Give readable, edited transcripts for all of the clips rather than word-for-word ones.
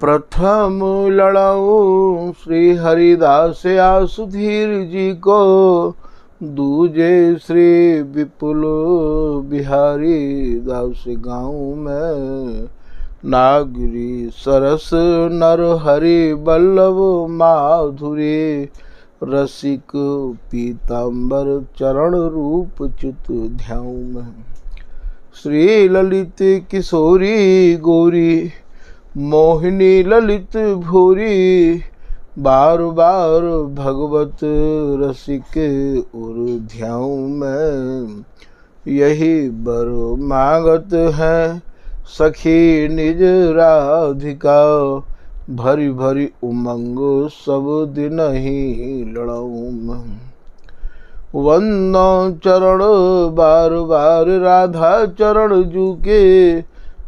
प्रथम लड़ाऊं श्री हरिदास सुधीर जी को, दूजे श्री विपुल बिहारी दास गाँव में। नागरी सरस नर हरि बल्लभ माधुरी, रसिक पीताम्बर चरण रूप चित ध्याऊ में। श्री ललित किशोरी गौरी, मोहिनी ललित भूरी, बार बार भगवत रसिक उर ध्याऊ में। यही बर मांगत है सखी निज राधिका, भरी भरी उमंग सब दिन ही लड़ाऊं मैं। वंदो चरण बार बार राधा चरण जूके,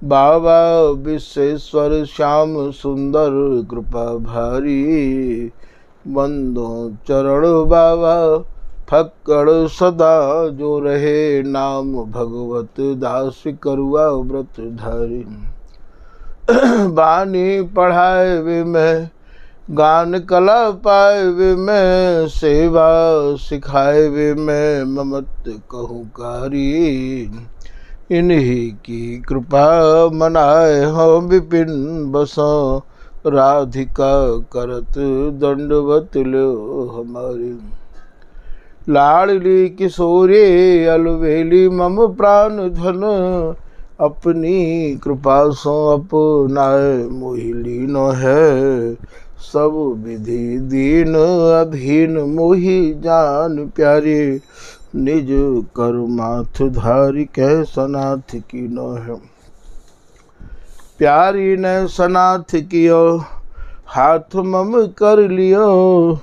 बाबा विश्वेश्वर श्याम सुंदर कृपा भारी। वंदो चरण बाबा फक्कड़ सदा जो रहे, नाम भगवत दास करुआ व्रत धारी। बानी पढ़ाए वे मैं, गान कला पाए वे मैं, सेवा सिखाए वे मैं, ममत कहूँ कारी। इन्हीं की कृपा मनाए हो विपिन बसो, राधिका करत दंडवत लो हमारी। लाडली किशोरी अलवेली मम प्राण धन, अपनी कृपा सो अपनाए मोहि लीनो है। सब विधि दीन अधीन मोहि जान प्यारे, निज करुमाथ धारी कह सनाथ की नो है। प्यारी ने सनाथ कियो हाथ मम कर लियो,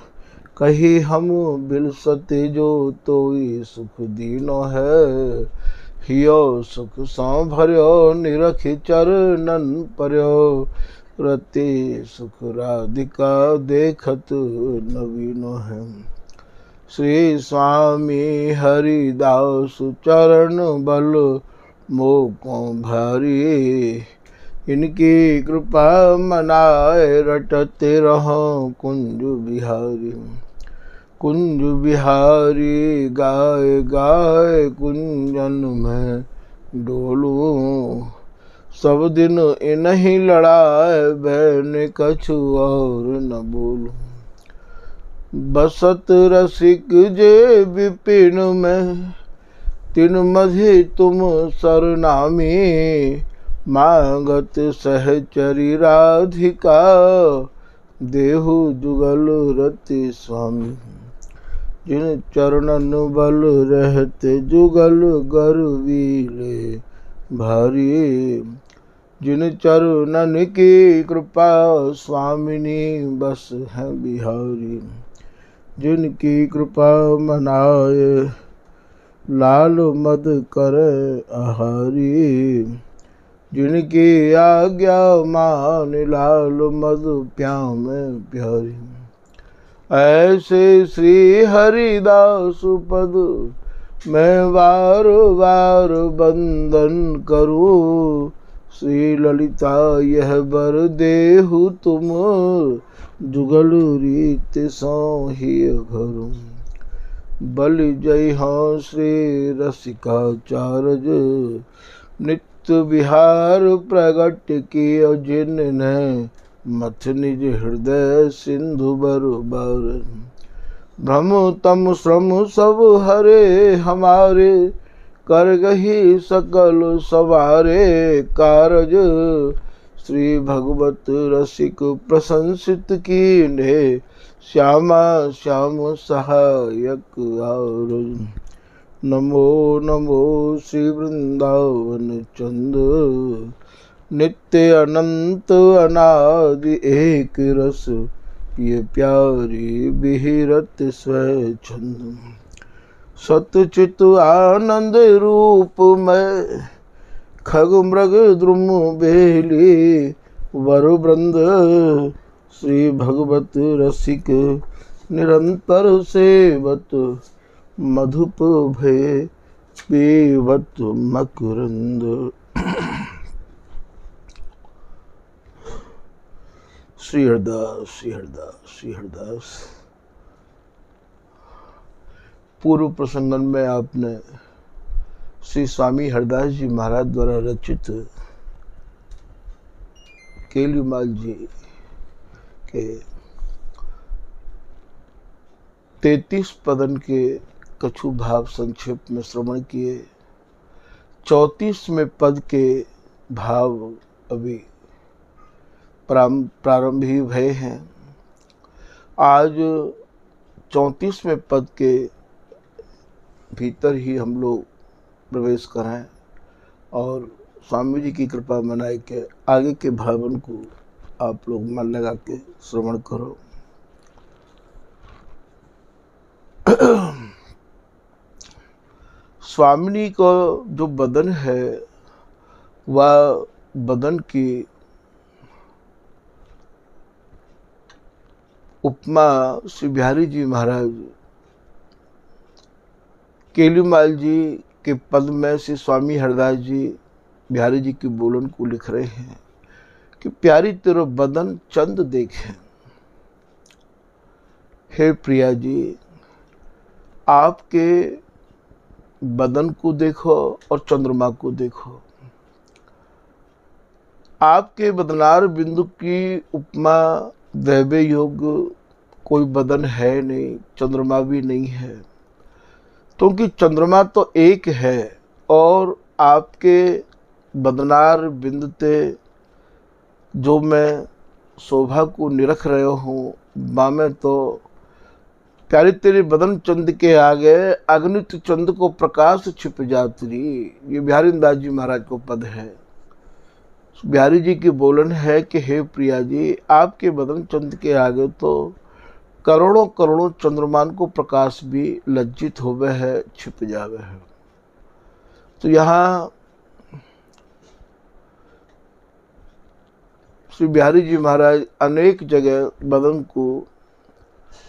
कही हम बिलसते जो तोई सुख दीनो है। हियो सुख सौ भर्यो निरख चरणन पर्यो, रति सुख राधिका देखत नवीनो है। श्री स्वामी हरिदास चरण बल मोको भारी, इनकी कृपा मनाए रटते रहो कुंज बिहारी। कुंज बिहारी गाय गाय कुंजन में डोलूं, सब दिन इन्हीं लड़ाए बैन कछु और न बोलूं। बसत रसिक जे विपिन में, तिन मझि तुम सरनामी। मांगत सहचरी राधिका, देहु जुगल रति स्वामी। जिन चरणन बल रहते जुगल गर्वीले भारी, जिन चरणन की कृपा स्वामिनी बस है बिहारी। जिनकी कृपा मनाए लाल मद करे आहारी, जिनकी आज्ञा मान लाल मद प्यामे प्यारी। ऐसे श्री हरिदास पद मैं बार बार बंदन करूं, श्री ललिता यह बर देहु तुम, जुगल रीत सो ही घरूं। बलि जय हो श्री रसिकाचार्य, नित्य विहार प्रगट कियो जिनने, मथ निज हृदय सिंधु बरबर। भ्रम तम श्रम सब हरे हमारे, कर गही सकल सवारे कारज। श्री भगवत रसिक प्रशंसित कीन्हे, श्यामा श्याम सहायक और। नमो नमो श्री वृंदावन चंद, नित्य अनंत अनादि एक रस, ये प्यारी बिहरत स्वच्छंद। सतचित आनंद रूप में, खग मृग द्रुम बेली वर वृंद। श्री भगवत रसिक निरंतर सेवत, मधुप भय पीवत मकरंद। श्री हरदास, श्री हरदास, श्री हरदास। पूर्व प्रसंगन में आपने श्री स्वामी हरदास जी महाराज द्वारा रचित केलीमाल जी के 33 पदन के कछु भाव संक्षेप में श्रवण किए। 34वें पद के भाव अभी प्रारंभ ही भय हैं। आज 34वें पद के भीतर ही हम लोग प्रवेश करें और स्वामी जी की कृपा मनाए के आगे के भावन को आप लोग मन लगा के श्रवण करो। स्वामिनी को जो बदन है वह बदन की उपमा श्री बिहारी जी महाराज केलीमाल जी के पद में श्री स्वामी हरदास जी बिहारी जी की बोलन को लिख रहे हैं कि प्यारी तेरो बदन चंद देखे। हे प्रिया जी, आपके बदन को देखो और चंद्रमा को देखो। आपके बदनार बिंदु की उपमा दैवे योग कोई बदन है नहीं, चंद्रमा भी नहीं है, क्योंकि चंद्रमा तो एक है और आपके बदनार बिंदुते जो मैं शोभा को निरख रहे हूँ, में तो प्यारी तेरे बदन चंद के आगे अग्नित चंद को प्रकाश छिप जातरी। ये बिहारी दास जी महाराज को पद है। बिहारी जी की बोलन है कि हे प्रिया जी, आपके बदन चंद के आगे तो करोड़ों करोड़ों चंद्रमान को प्रकाश भी लज्जित होवे है, छिप जावे है। तो यहाँ श्री बिहारी जी महाराज अनेक जगह बदन को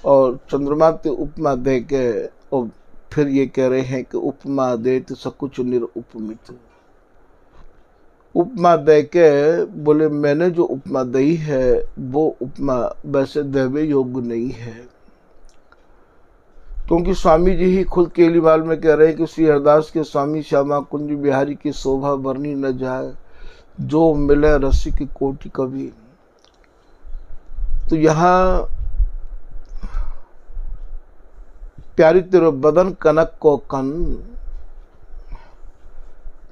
और चंद्रमा के उपमा दे के और फिर ये कह रहे हैं कि उपमा देत सकुच निरुपमित। उपमा दे के बोले मैंने जो उपमा दी है वो उपमा वैसे दैवे योग्य नहीं है, क्योंकि स्वामी जी ही खुद केलीमाल में कह रहे हैं कि श्री हरदास के स्वामी श्यामा कुंज बिहारी की शोभा बरनी न जाए, जो मिले रसिक कोटि कवि। तो यहाँ प्यारी तेरो बदन कनक को कन,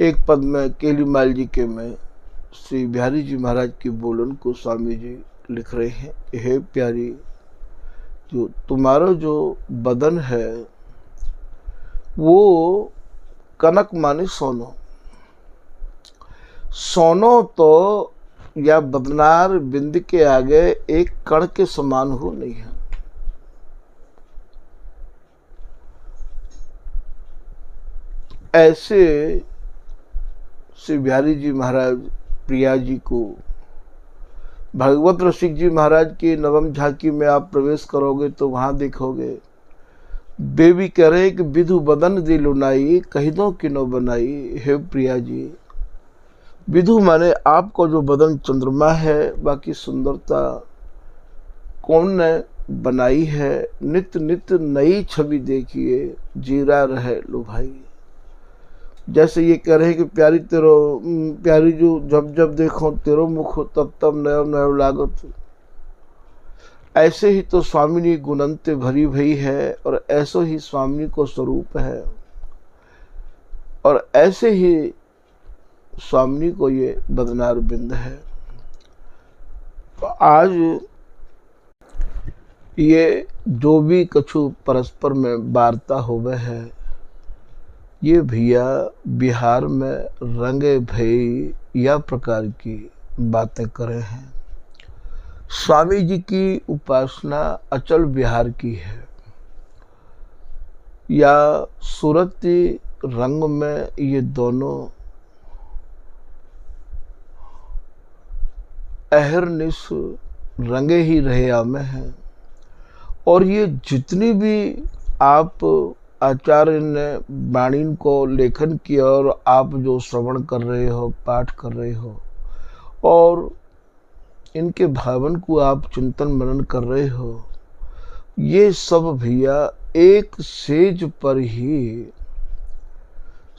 एक पद में केलीमाल जी के में श्री बिहारी जी महाराज की बोलन को स्वामी जी लिख रहे हैं। हे प्यारी, जो तुम्हारा जो बदन है वो कनक माने सोनो। सोनो तो या बदनार बिंद के आगे एक कण के समान हो नहीं है। ऐसे श्री बिहारी जी महाराज प्रिया जी को भगवत रसिक जी महाराज की नवम झांकी में आप प्रवेश करोगे तो वहां देखोगे देवी कह रहे कि विधु बदन दिलुनाई कही दो कि नो बनाई। हे प्रिया जी, विधु माने आपको जो बदन चंद्रमा है, बाकी सुंदरता कौन ने बनाई है। नित्य नित्य नई छवि देखिए, जीरा रहे लो भाई। जैसे ये कह रहे हैं कि प्यारी जो जब जब देखो तेरो मुख तब तब नयो नयो लागत। ऐसे ही तो स्वामिनी गुणंते भरी भई है और ऐसो ही स्वामिनी को स्वरूप है और ऐसे ही स्वामिनी को ये बदनार बिंद है। तो आज ये जो भी कछु परस्पर में वार्ता होवे है, ये भैया बिहार में रंगे भई या प्रकार की बातें करे हैं। स्वामी जी की उपासना अचल बिहार की है या सूरती रंग में ये दोनों अहरनिश रंगे ही रहे आमे हैं। और ये जितनी भी आप आचार्य ने वाणी को लेखन किया और आप जो श्रवण कर रहे हो, पाठ कर रहे हो, और इनके भावन को आप चिंतन मनन कर रहे हो, ये सब भैया एक सेज पर ही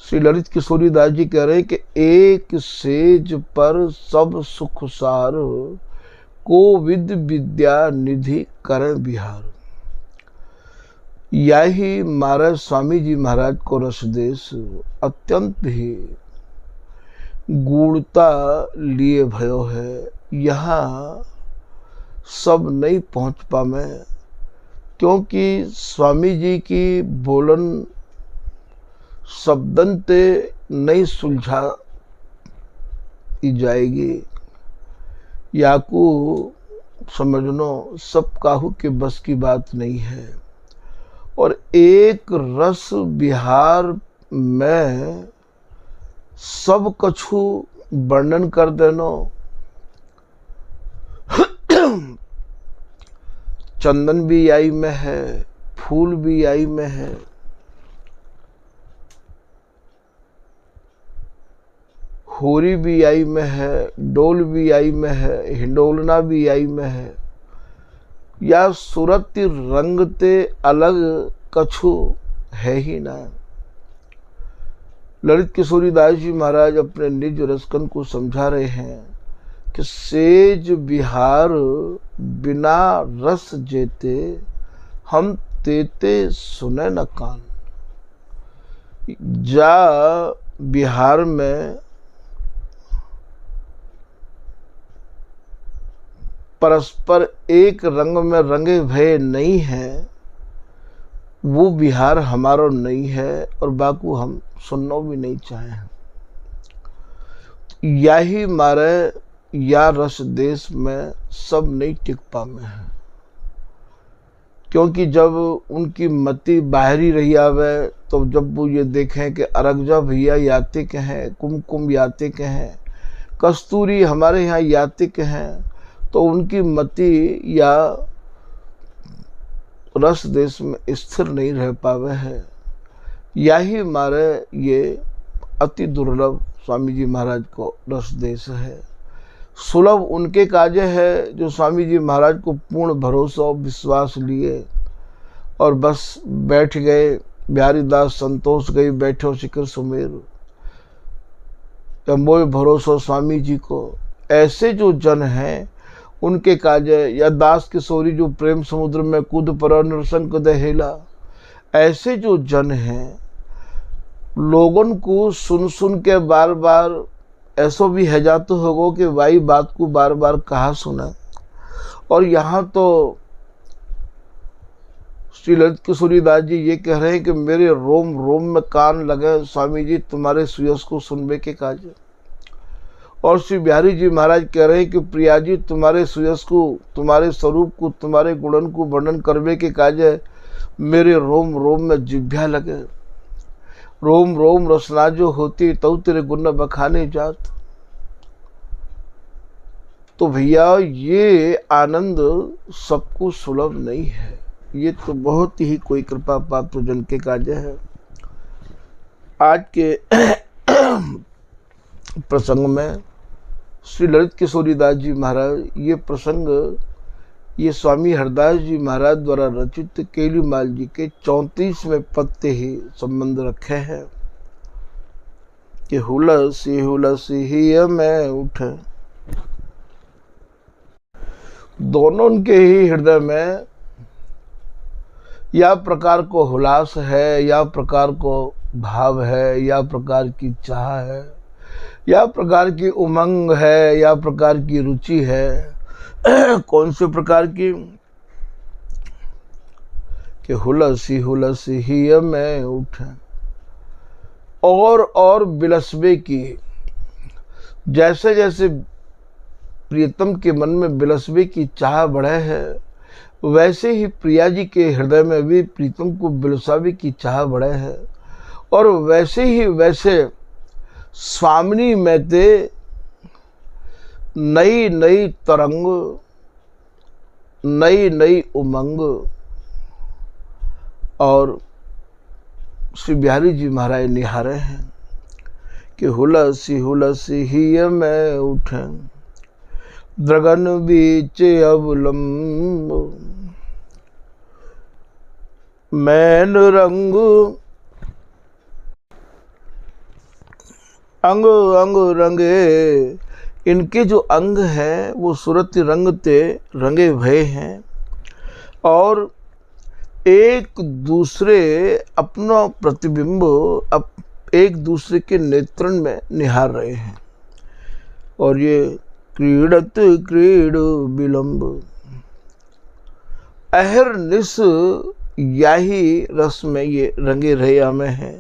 श्री ललित किशोरी दास जी कह रहे हैं कि एक सेज पर सब सुख सार, कोविद विद्या निधि करें विहार। यही मारे स्वामी जी महाराज को रसदेश अत्यंत ही गूढ़ता लिए भयो है। यहाँ सब नहीं पहुँच पावे, क्योंकि स्वामी जी की बोलन शब्दन ते नहीं सुलझा जाएगी। याकू समझनो सब काहू के बस की बात नहीं है। और एक रस विहार में सब कछु वर्णन कर देनो। चंदन भी आई में है, फूल भी आई में है, होरी भी आई में है, डोल भी आई में है, हिंडोलना भी आई में है। या सूरत रंग ते अलग कछु है ही ना। ललित किशोरी दास जी महाराज अपने निज रसकन को समझा रहे हैं कि सेज विहार बिना रस जेते, हम तेते सुने न कान। जा बिहार में परस्पर एक रंग में रंगे भय नहीं है, वो बिहार हमारो नहीं है, और बाकू हम सुनना भी नहीं चाहे। यही मारे या रस देश में सब नहीं टिक पावे हैं, क्योंकि जब उनकी मति बाहरी रही आवे, तो जब वो ये देखें कि अरगजा भैया यातिक हैं, कुमकुम यातिक हैं, कस्तूरी हमारे यहाँ यातिक हैं, तो उनकी मति या रस देश में स्थिर नहीं रह पावे है। यही मारे ये अति दुर्लभ स्वामी जी महाराज को रस देश है। सुलभ उनके काजे है जो स्वामी जी महाराज को पूर्ण भरोसा और विश्वास लिए और बस बैठ गए। बिहारी दास संतोष गई बैठो शिखर सुमेर, मोह भरोसा स्वामी जी को। ऐसे जो जन हैं उनके काजे, या दास किशोरी जो प्रेम समुद्र में कूद पर नरसंक दहेला, ऐसे जो जन हैं लोगों को सुन सुन के बार बार ऐसा भी है जाते होगो कि वही बात को बार बार कहा सुना। और यहाँ तो श्री ललित किशोरी दास जी ये कह रहे हैं कि मेरे रोम रोम में कान लगे स्वामी जी तुम्हारे सुयस को सुनबे के काजे। और श्री बिहारी जी महाराज कह रहे हैं कि प्रिया जी तुम्हारे सुयस को, तुम्हारे स्वरूप को, तुम्हारे गुणन को वर्णन करने के काजे मेरे रोम रोम में जिभ्या लगे। रोम रोम रसना जो होती तो तेरे गुण बखाने जात। तो भैया ये आनंद सबको सुलभ नहीं है, ये तो बहुत ही कोई कृपा पात्र जन के काजे है। आज के प्रसंग में श्री ललित किशोरी दास जी महाराज ये प्रसंग ये स्वामी हरदास जी महाराज द्वारा रचित केलीमाल जी के 34वें पद से ही संबंध रखे हैं कि हुलसी हुलसी ही मैं उठ। दोनों के ही हृदय में या प्रकार को हुलास है, या प्रकार को भाव है, या प्रकार की चाह है, या प्रकार की उमंग है, या प्रकार की रुचि है। कौन से प्रकार की? कि हुलसी हुलसी ही मैं उठ, और बिलसबे की। जैसे जैसे प्रियतम के मन में बिलसबे की चाह बढ़े है, वैसे ही प्रिया जी के हृदय में भी प्रीतम को बिलसावे की चाह बढ़े है। और वैसे ही वैसे स्वामिनी में ते नई नई तरंग, नई नई उमंग। और श्री बिहारी जी महाराज निहारे हैं कि हुलसी हुलसी ही मैं उठे, द्रगन बीच अवलंब, मैन रंग अंग अंग रंगे। इनके जो अंग हैं वो सुरति रंग ते रंगे भये हैं और एक दूसरे अपना प्रतिबिंब एक दूसरे के नेत्रन में निहार रहे हैं। और ये क्रीडत क्रीड विलंब, अहर निस याही रस में ये रंगे रहे में हैं।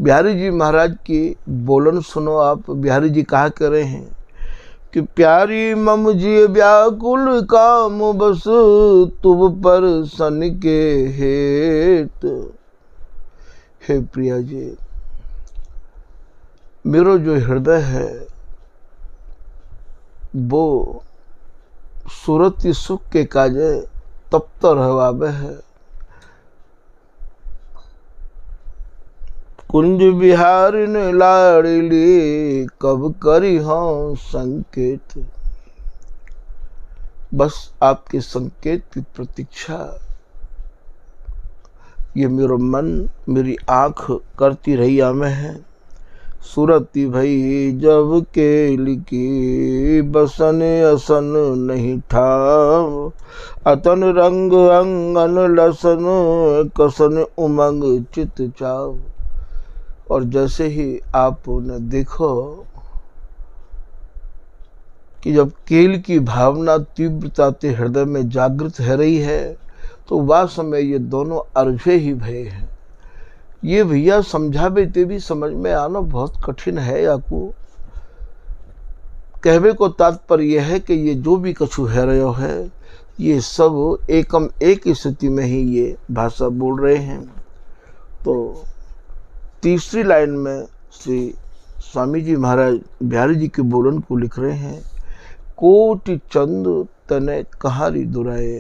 बिहारी जी महाराज की बोलन सुनो आप। बिहारी जी कहा कर रहे हैं कि प्यारी मम जी व्याकुल काम बस तुम पर सन के हेत। हे प्रिया जी, मेरो जो हृदय है वो सूरत सुख के काजे तप्त रहवाबे है। कुंज बिहारिन लाड़ली कब करी हाँ संकेत। बस आपके संकेत की प्रतीक्षा ये मेरा मन मेरी आंख करती रही में है। सूरती भई जब के लिखी बसन असन नहीं ठाव, अतन रंग अंगन लसन कसन उमंग चित चाव। और जैसे ही आपने देखो कि जब केल की भावना तीव्रता से हृदय में जागृत है रही है तो वह समय ये दोनों अर्घे ही भय हैं। ये भैया समझावे ते भी समझ में आना बहुत कठिन है। आपको कहवे को तात्पर्य यह है कि ये जो भी कछु है रहे है ये सब एकम एक स्थिति में ही ये भाषा बोल रहे हैं। तो तीसरी लाइन में श्री स्वामी जी महाराज बिहारी जी के बोलन को लिख रहे हैं, कोटि चंद तने कहारी दुराए।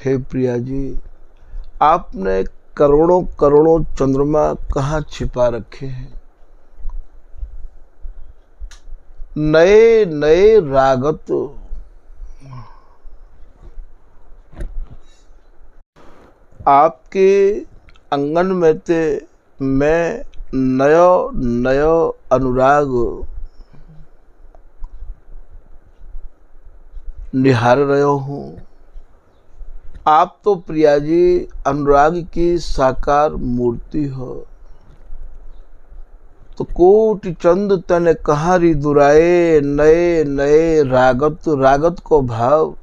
हे प्रिया जी, आपने करोड़ों करोड़ों चंद्रमा कहाँ छिपा रखे हैं। नए नए रागत आपके अंगन में ते मैं नयो नयो अनुराग निहार रहे हूँ। आप तो प्रिया जी अनुराग की साकार मूर्ति हो। तो कोटि चंद तन कहारी दुराए, नए नए रागत। रागत को भाव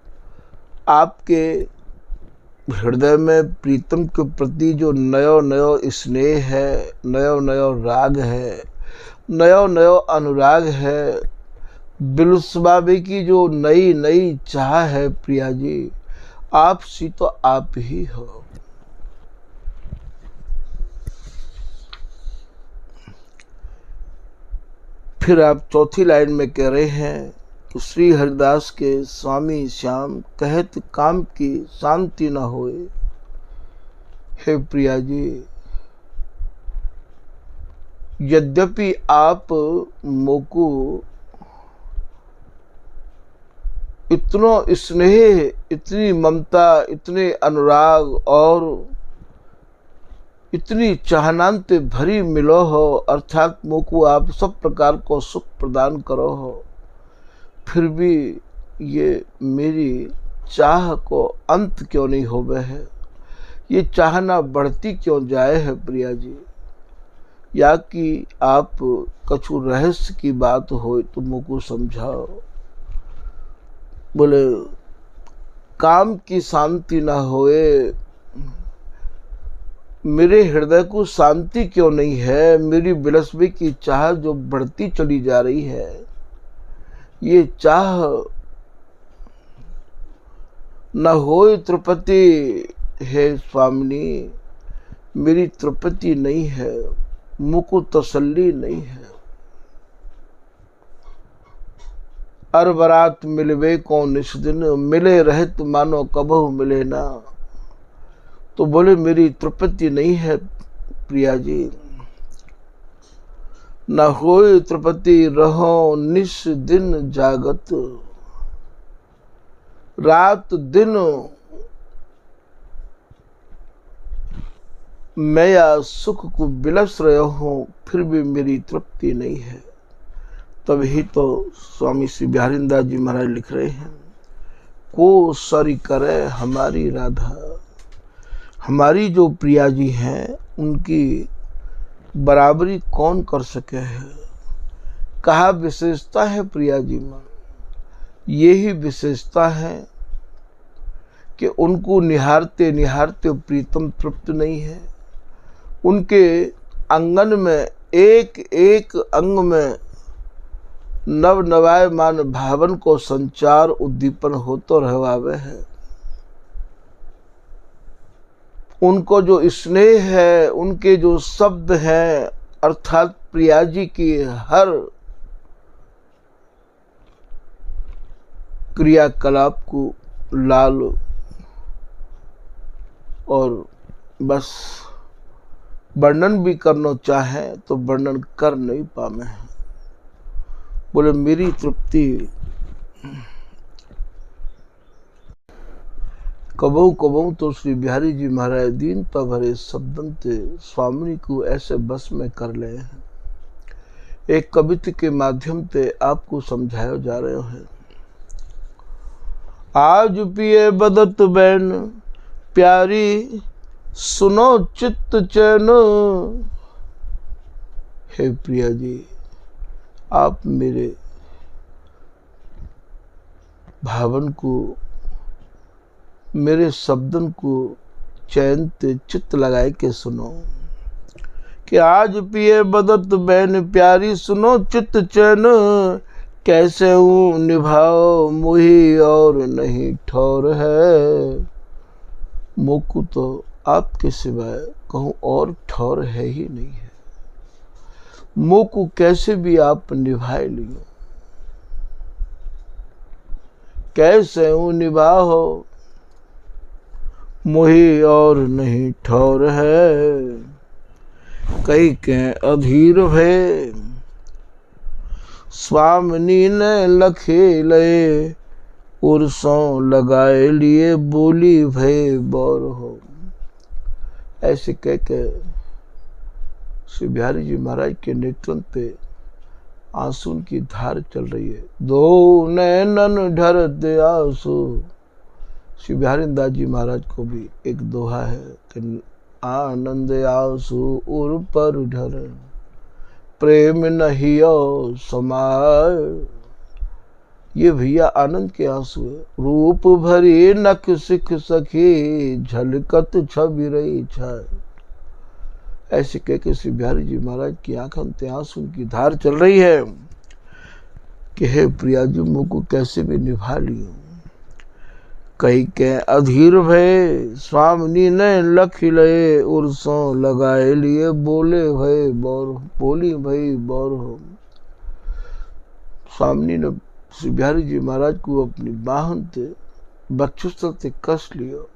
आपके हृदय में प्रीतम के प्रति जो नयो नयो स्नेह है, नयो नयो राग है, नयो नयो अनुराग है, बिलुस्बाबे की जो नई नई चाह है प्रिया जी, आप सी तो आप ही हो। फिर आप चौथी लाइन में कह रहे हैं कि श्री हरिदास के स्वामी श्याम कहत काम की शांति न होए। हे प्रिया जी, यद्यपि आप मोको इतनो स्नेह, इतनी ममता, इतने अनुराग और इतनी चाहनांते भरी मिलो हो, अर्थात मोको आप सब प्रकार को सुख प्रदान करो हो, फिर भी ये मेरी चाह को अंत क्यों नहीं होवे है। ये चाहना बढ़ती क्यों जाए है प्रिया जी। या कि आप कछु रहस्य की बात हो तो मोको समझाओ। बोले काम की शांति ना होए, मेरे हृदय को शांति क्यों नहीं है। मेरी बिलसबी की चाह जो बढ़ती चली जा रही है, ये चाह न होए तृपति। है स्वामिनी, मेरी तृपति नहीं है, मुको तसल्ली नहीं है। अरबरात मिलवे कौन इस दिन, मिले रहे तो मानो कबहू मिले ना। तो बोले मेरी तृप्ति नहीं है प्रिया जी। न होए त्रिपति रहो निश दिन जागत, रात दिन मैं या सुख को बिलस रहे हूँ, फिर भी मेरी तृप्ति नहीं है। तभी तो स्वामी श्री बिहारींदास जी महाराज लिख रहे हैं, को सरी करे हमारी राधा। हमारी जो प्रिया जी हैं उनकी बराबरी कौन कर सके है। कहा विशेषता है प्रिया जी में, यही विशेषता है कि उनको निहारते निहारते प्रीतम तृप्त नहीं है। उनके अंगन में एक एक अंग में नव नवायमान भावन को संचार उद्दीपन होतो रहवावे है। उनको जो स्नेह है, उनके जो शब्द हैं, अर्थात प्रिया जी की हर क्रियाकलाप को लाल और बस वर्णन भी करना चाहे तो वर्णन कर नहीं पावे हैं। बोले मेरी तृप्ति कबहू कबहू तो श्री बिहारी जी महाराज दीनता भरे शब्दन ते स्वामी को ऐसे बस में कर ले हैं। एक कविता के माध्यम से आपको समझाया जा रहे हैं। आज पिए बदत बैन प्यारी, सुनो चित्त चैन। हे प्रिया जी, आप मेरे भावन को, मेरे शब्दन को चैन ते चित्त लगाए के सुनो कि आज पिए बदत बैन प्यारी, सुनो चित्त चैन। कैसे हूँ निभाओ मोही और नहीं ठौर है। मोकू तो आपके सिवाय कहूँ और ठौर है ही नहीं है। मोकू कैसे भी आप निभाए लियो। कैसे हूँ निभाओ मोही और नहीं ठौर है। कई के अधीर भय स्वामिनी ने लखे लय, उर्सों लगाए लिए बोली भय बौर हो। ऐसे कह के श्री बिहारी जी महाराज के नेत्रन पे आंसू की धार चल रही है। दो नैनन ढर दे आंसू। श्री बिहारींदास जी महाराज को भी एक दोहा है कि आनंद आंसू उर पर ढर, प्रेम नहियो समाय। ये भैया आनंद के आंसू है। रूप भरी नख सिख सखी, झलकत छवि रही छाय। ऐसे कह के श्री बिहारी जी महाराज की आंखों से आंसू की धार चल रही है कि हे प्रिया जी, मुझको कैसे भी निभा लियो। कई के अधीर भय स्वामिनी ने लख लये, उर्सों लगाए लिए बोले भय बौर, बोली भई बौर हो। स्वामिनी ने श्री बिहारी जी महाराज को अपनी बाहन से बक्षस्थल से कस लियो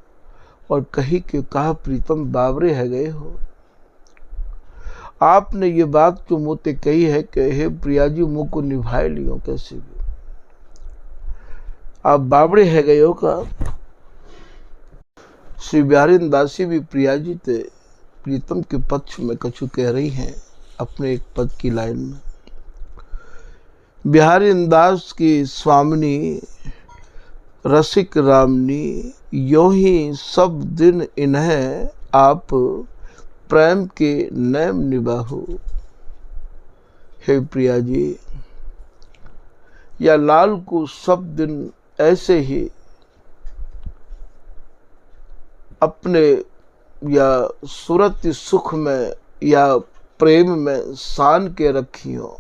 और कही कि कहा प्रीतम बावरे है गए हो। आपने ये बात जो मुझे कही है कि हे प्रिया जी, मुझ को निभाए लियो कैसे भी, आप बावड़े है गए हो का। श्री बिहारींदास भी प्रिया जी ते प्रीतम के पक्ष में कछु कह रही हैं अपने एक पद की लाइन में। बिहारींदास की स्वामिनी रसिक रामनी, यो ही सब दिन इन्हें आप प्रेम के नैम निबाहु। हे प्रिया जी, या लाल को सब दिन ऐसे ही अपने या सूरत सुख में या प्रेम में सान के रखी हो।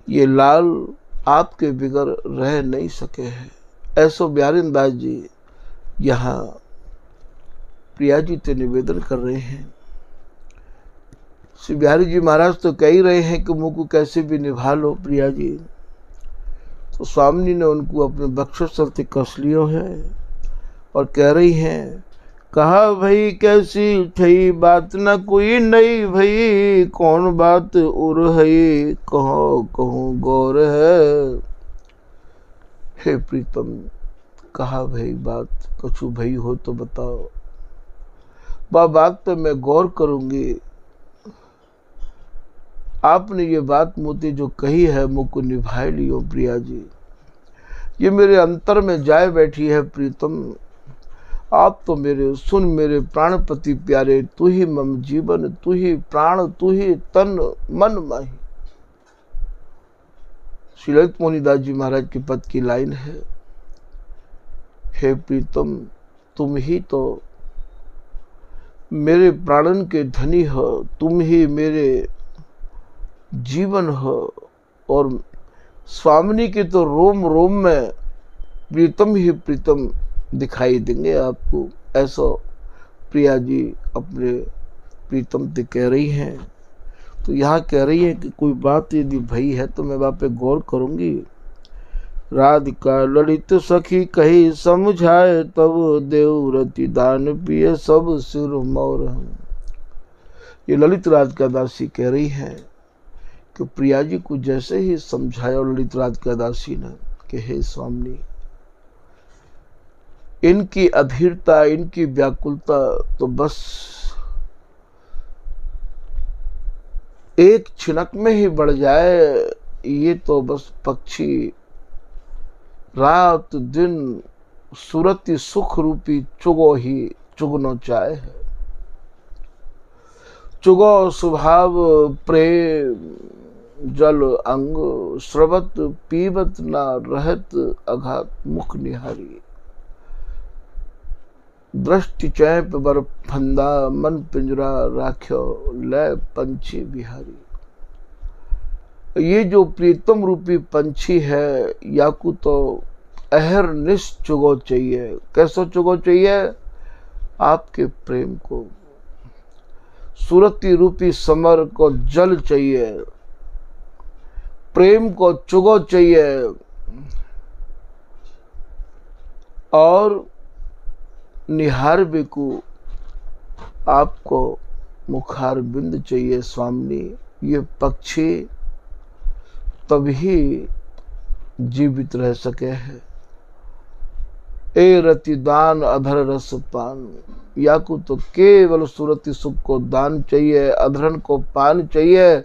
ये लाल आपके बिगर रह नहीं सके हैं। ऐसो बिहारींदास जी यहाँ प्रिया जी से निवेदन कर रहे हैं। श्री बिहारी जी महाराज तो कह ही रहे हैं कि मुझ को कैसे भी निभा लो प्रिया जी। तो स्वामी ने उनको अपने बक्षस्थल से कस लियो है और कह रही हैं कहा भई कैसी ठई बात न कोई नई भई, कौन बात उर है कहो कहूँ गौर है। हे प्रीतम, कहा भई बात कछु भई हो तो बताओ, बात तो मैं गौर करूंगी। आपने ये बात मोती जो कही है मुझको निभाए लियो प्रिया जी, ये मेरे अंतर में जाए बैठी है प्रीतम। आप तो मेरे सुन मेरे प्राणपति प्यारे, तू ही मम जीवन, तू ही प्राण, तू ही तन मन माही। श्री ललित मोहनीदास जी महाराज के पद की लाइन है, हे प्रीतम तुम ही तो मेरे प्राणन के धनी हो, तुम ही मेरे जीवन हो, और स्वामिनी के तो रोम रोम में प्रीतम ही प्रीतम दिखाई देंगे आपको। ऐसा प्रिया जी अपने प्रीतम से कह रही हैं। तो यहाँ कह रही है कि कोई बात यदि भई है तो मैं वहाँ पे गौर करूंगी। राधिका ललित सखी कही समझाए, तब देव रति दान पिए सब सिर मोर। ये ललित राधिका दासी कह रही है कि प्रिया जी को जैसे ही समझाया ललित राधिका दासी ने कि हे स्वामी, इनकी अधीरता, इनकी व्याकुलता तो बस एक छिनक में ही बढ़ जाए। ये तो बस पक्षी रात दिन सुरति सुख रूपी चुगो ही चुगनो चाहे है। चुगो स्वभाव प्रेम जल अंग, स्रवत पीबत ना रहत अघात मुख निहारी। दृष्टि चैप बर फंदा, मन पिंजरा राख्यो लय पंछी बिहारी। ये जो प्रीतम रूपी पंछी है, याकू तो अहर निश चुगो चाहिए। कैसो चुगो चाहिए? आपके प्रेम को, सुरती रूपी समर को जल चाहिए, प्रेम को चुगो चाहिए, और निहार बिकू आपको मुखार बिंद चाहिए स्वामी। ये पक्षी तभी जीवित रह सके हैं। ए रति दान अधर रस पान, याकू तो केवल सुरति सुख को दान चाहिए, अधरन को पान चाहिए,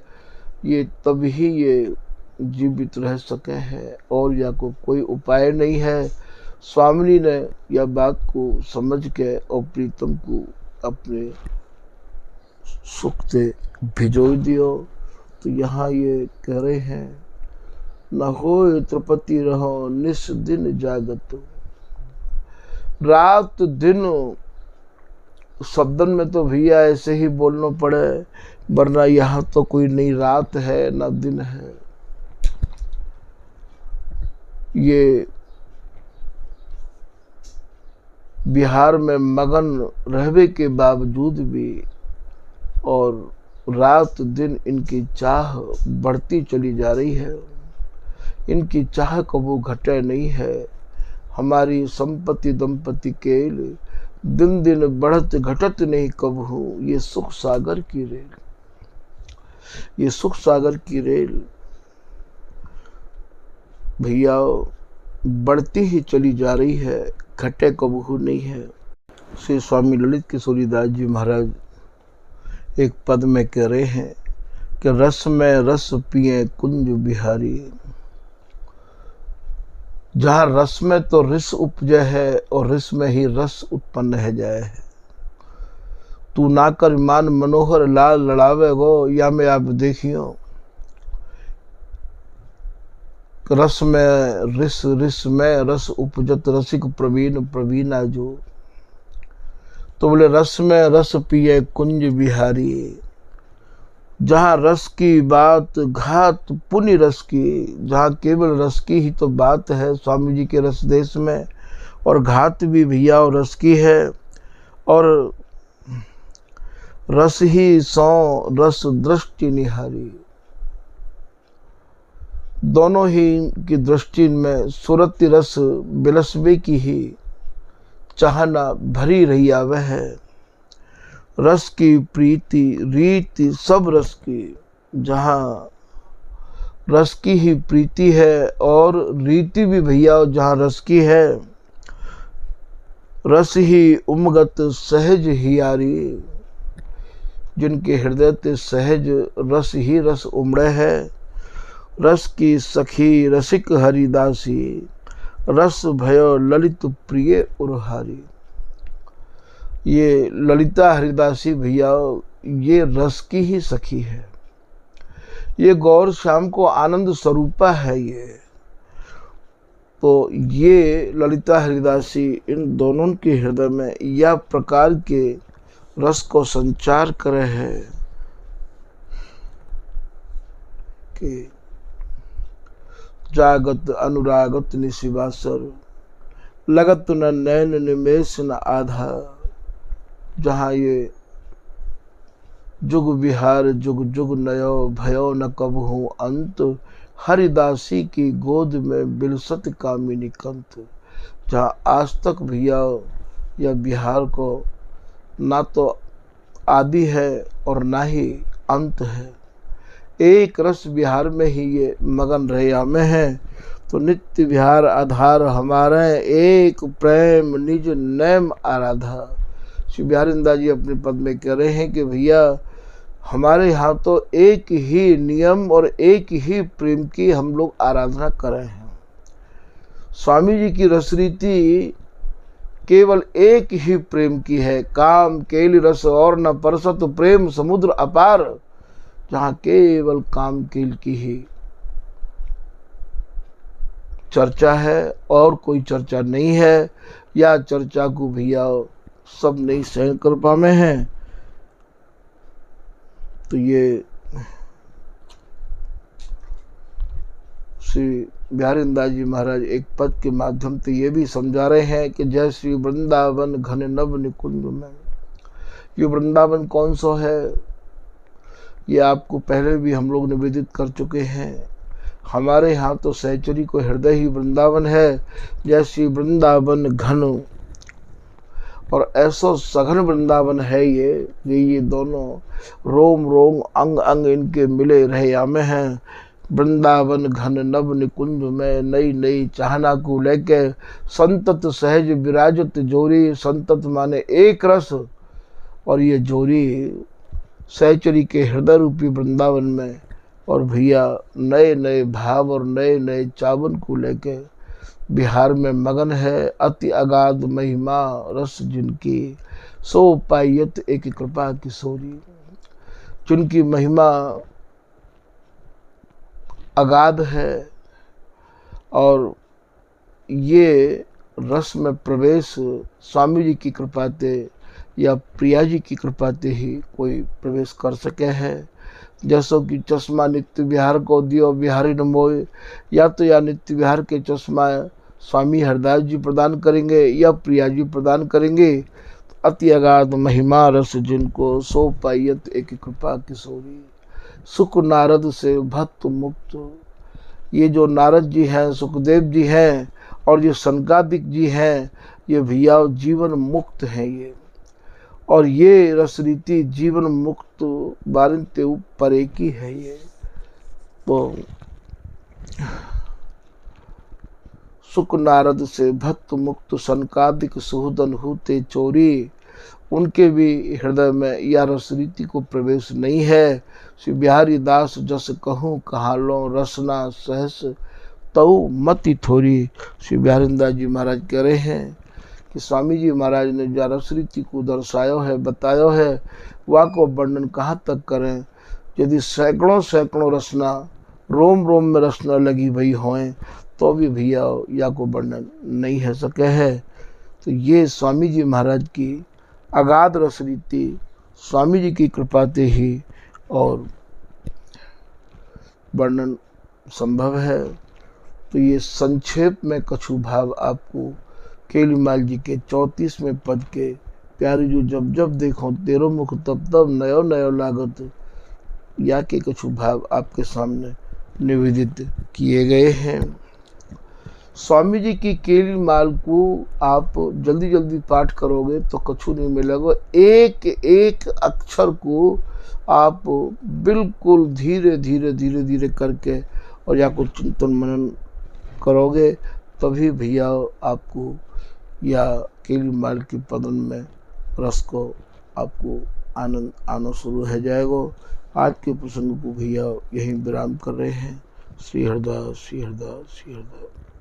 ये तभी ये जीवित रह सके हैं, और या को कोई उपाय नहीं है। स्वामिनी ने यह बात को समझ के और प्रीतम को अपने सुख से भिजो दियो। तो यहाँ ये कह रहे हैं, न होए त्रिपति रहो निस दिन जागत। रात दिन शब्दन में तो भैया ऐसे ही बोलना पड़े, वरना यहाँ तो कोई नई रात है ना दिन है। ये बिहार में मगन रहने के बावजूद भी और रात दिन इनकी चाह बढ़ती चली जा रही है। इनकी चाह कबू घटे नहीं है। हमारी संपत्ति दंपति के दिन दिन बढ़त घटत नहीं कबहू। ये सुख सागर की रेल, ये सुख सागर की रेल भैया बढ़ती ही चली जा रही है, घटे कबहू नहीं है। श्री स्वामी ललित किशोरीदास जी महाराज एक पद में कह रहे हैं कि रस में रस पिए कुंज बिहारी। जहाँ रस में तो रिस उपजे है और रिस में ही रस उत्पन्न है जाए है। तू ना कर मान मनोहर लाल लड़ावे गो, या में आप देखियो रस में रिस, रिस में रस उपजत रसिक प्रवीण प्रवीणा जो। तो बोले रस में रस पिए कुंज बिहारी। जहाँ रस की बात घात पुण्य रस की, जहाँ केवल रस की ही तो बात है स्वामी जी के रस देश में, और घात भी भैया और रस की है। और रस ही सौ रस दृष्टि निहारी। दोनों ही की दृष्टि में सुरति रस बिलसबे की ही चाहना भरी रही आवे है। रस की प्रीति रीति सब रस की, जहाँ रस की ही प्रीति है और रीति भी भैया जहाँ रस की है। रस ही उमगत सहज हियारी, जिनके हृदय ते सहज रस ही रस उमड़े है। रस की सखी रसिक हरिदासी, रस भयो ललित प्रिय उरहारी। ये ललिता हरिदासी भैया ये रस की ही सखी है, ये गौर श्याम को आनंद स्वरूपा है। ये तो ये ललिता हरिदासी इन दोनों के हृदय में यह प्रकार के रस को संचार करे है कि जागत अनुरागत निशिवासर, लगत न नैन निमेष न आधा। जहाँ ये जुग विहार जुग जुग नयो भयो न कबहू अंत, हरिदासी की गोद में बिलसत कामिनी कंत। जहाँ आज तक भैया यह बिहार को ना तो आदि है और ना ही अंत है, एक रस बिहार में ही ये मगन रहे में है। तो नित्य विहार आधार हमारे, एक प्रेम निज नैम आराधा। श्री बिहारिंदा जी अपने पद में कह रहे हैं कि भैया हमारे यहाँ तो एक ही नियम और एक ही प्रेम की हम लोग आराधना कर रहे हैं। स्वामी जी की रसरीति केवल एक ही प्रेम की है, काम केली रस और न परसत प्रेम समुद्र अपार। जहाँ केवल काम केल की ही चर्चा है और कोई चर्चा नहीं है। या चर्चा को भैया सब नहीं सहन कर पाए हैं। तो ये श्री बिहारिंदा जी महाराज एक पद के माध्यम से ये भी समझा रहे हैं कि जय श्री वृंदावन घन नव निकुंज में। ये वृंदावन कौन सा है ये आपको पहले भी हम लोग निवेदित कर चुके हैं। हमारे यहाँ तो सहचरी को हृदय ही वृंदावन है। जय श्री वृंदावन घन, और ऐसा सघन वृंदावन है ये दोनों रोम रोम अंग अंग इनके मिले रहे आमे हैं। वृंदावन घन नव निकुंज में नई नई चाहना को लेके संतत सहज विराजत जोरी। संतत माने एक रस, और ये जोरी सहचरी के हृदय रूपी वृंदावन में। और भैया नए नए भाव और नए नए चावन को लेके बिहार में मगन है। अति अगाध महिमा रस जिनकी, सो पायत एक कृपा किशोरी। जिनकी महिमा अगाध है और ये रस में प्रवेश स्वामी जी की कृपा ते या प्रिया जी की कृपा ते ही कोई प्रवेश कर सके है। जैसो कि चश्मा नित्य विहार को दियो बिहारी न मोय, या तो या नित्य विहार के चश्मा स्वामी हरदास जी प्रदान करेंगे या प्रिया जी प्रदान करेंगे। अति अगाध महिमा रस जिनको, सो पायत एक कृपा किशोरी। सुख नारद से भक्त मुक्त, ये जो नारद जी हैं, सुखदेव जी हैं और ये सनकादिक जी हैं, ये भैया जीवन मुक्त हैं ये। और ये रसरीति जीवन मुक्त बारिंते ऊपर एक ही है ये। तो सुख नारद से भक्त मुक्त सनकादिक सुहदन होते चोरी। उनके भी हृदय में या रसरीति को प्रवेश नहीं है। श्री बिहारी दास जस कहूँ कहाँ लो रसना सहस तऊ मति थोरी। श्री बिहारिंदा जी महाराज कह रहे हैं कि स्वामी जी महाराज ने जो रसरीति को दर्शायो है, बतायो है, वह को वर्णन कहाँ तक करें। यदि सैकड़ों सैकड़ों रचना रोम रोम में रचना लगी भई होएं तो भी भैया या को वर्णन नहीं है सके है। तो ये स्वामी जी महाराज की अगाध रसरीति स्वामी जी की कृपा से ही और वर्णन संभव है। तो ये संक्षेप में कछु भाव आपको केलीमाल जी के 34वें पद के प्यारी जो जब जब देखो तेरो मुख तब तब नयो नयो लागत, या के कछु भाव आपके सामने निवेदित किए गए हैं। स्वामी जी की केली माल को आप जल्दी जल्दी पाठ करोगे तो कछु नहीं मिलेगा। एक एक अक्षर को आप बिल्कुल धीरे धीरे धीरे धीरे करके और या कुछ चिंतन मनन करोगे तभी भैया आपको या केली माल की पदन में रस को आपको आनंद आना शुरू हो जाएगा। आज के प्रसंग को भैया यहीं विराम कर रहे हैं। श्री हरदास, श्री हरदास, श्री हरदास।